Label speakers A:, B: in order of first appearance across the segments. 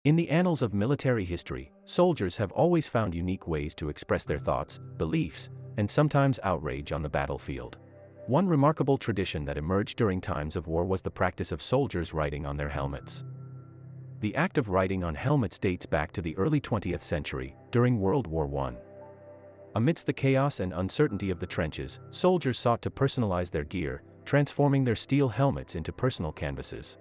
A: In the annals of military history, soldiers have always found unique ways to express their thoughts, beliefs, and sometimes outrage on the battlefield. One remarkable tradition that emerged during times of war was the practice of soldiers writing on their helmets. The act of writing on helmets dates back to the early 20th century, during World War I. Amidst the chaos and uncertainty of the trenches, soldiers sought to personalize their gear, transforming their steel helmets into personal canvases.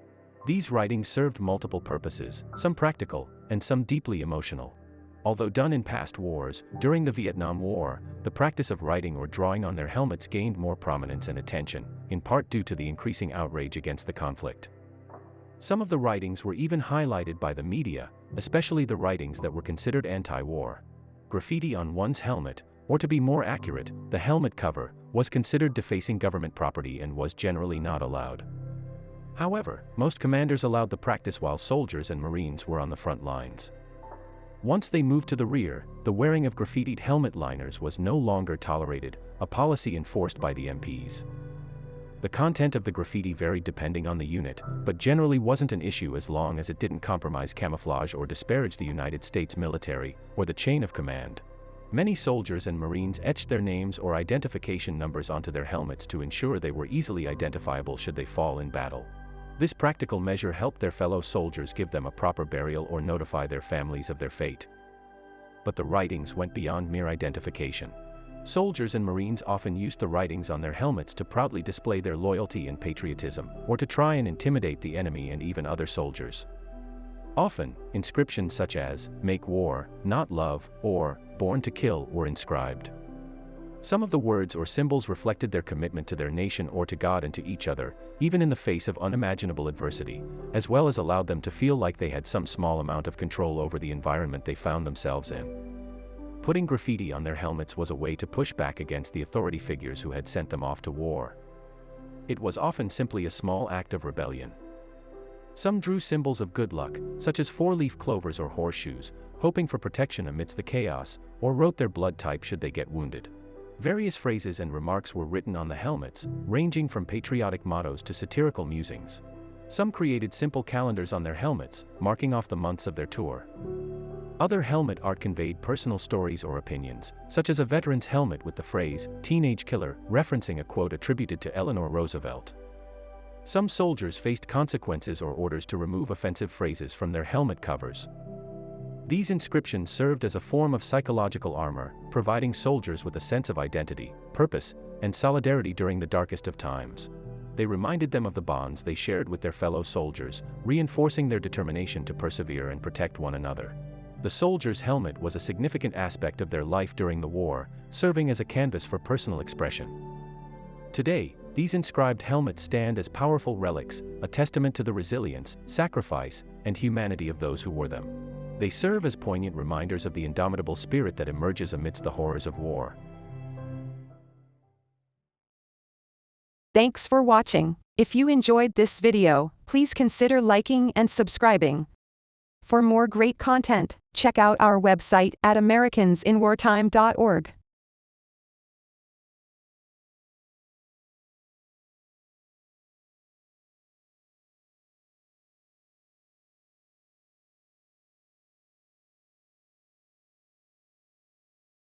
A: These writings served multiple purposes, some practical, and some deeply emotional. Although done in past wars, during the Vietnam War, the practice of writing or drawing on their helmets gained more prominence and attention, in part due to the increasing outrage against the conflict. Some of the writings were even highlighted by the media, especially the writings that were considered anti-war. Graffiti on one's helmet, or to be more accurate, the helmet cover, was considered defacing government property and was generally not allowed. However, most commanders allowed the practice while soldiers and Marines were on the front lines. Once they moved to the rear, the wearing of graffitied helmet liners was no longer tolerated, a policy enforced by the MPs. The content of the graffiti varied depending on the unit, but generally wasn't an issue as long as it didn't compromise camouflage or disparage the United States military, or the chain of command. Many soldiers and Marines etched their names or identification numbers onto their helmets to ensure they were easily identifiable should they fall in battle. This practical measure helped their fellow soldiers give them a proper burial or notify their families of their fate. But the writings went beyond mere identification. Soldiers and Marines often used the writings on their helmets to proudly display their loyalty and patriotism, or to try and intimidate the enemy and even other soldiers. Often, inscriptions such as, "Make war, not love," or "Born to kill" were inscribed. Some of the words or symbols reflected their commitment to their nation or to God and to each other, even in the face of unimaginable adversity, as well as allowed them to feel like they had some small amount of control over the environment they found themselves in. Putting graffiti on their helmets was a way to push back against the authority figures who had sent them off to war. It was often simply a small act of rebellion. Some drew symbols of good luck, such as four-leaf clovers or horseshoes, hoping for protection amidst the chaos, or wrote their blood type should they get wounded. Various phrases and remarks were written on the helmets, ranging from patriotic mottos to satirical musings. Some created simple calendars on their helmets, marking off the months of their tour. Other helmet art conveyed personal stories or opinions, such as a veteran's helmet with the phrase, "Teenage Killer," referencing a quote attributed to Eleanor Roosevelt. Some soldiers faced consequences or orders to remove offensive phrases from their helmet covers. These inscriptions served as a form of psychological armor, providing soldiers with a sense of identity, purpose, and solidarity during the darkest of times. They reminded them of the bonds they shared with their fellow soldiers, reinforcing their determination to persevere and protect one another. The soldier's helmet was a significant aspect of their life during the war, serving as a canvas for personal expression. Today, these inscribed helmets stand as powerful relics, a testament to the resilience, sacrifice, and humanity of those who wore them. They serve as poignant reminders of the indomitable spirit that emerges amidst the horrors of war.
B: Thanks for watching. If you enjoyed this video, please consider liking and subscribing. For more great content, check out our website at americansinwartime.org.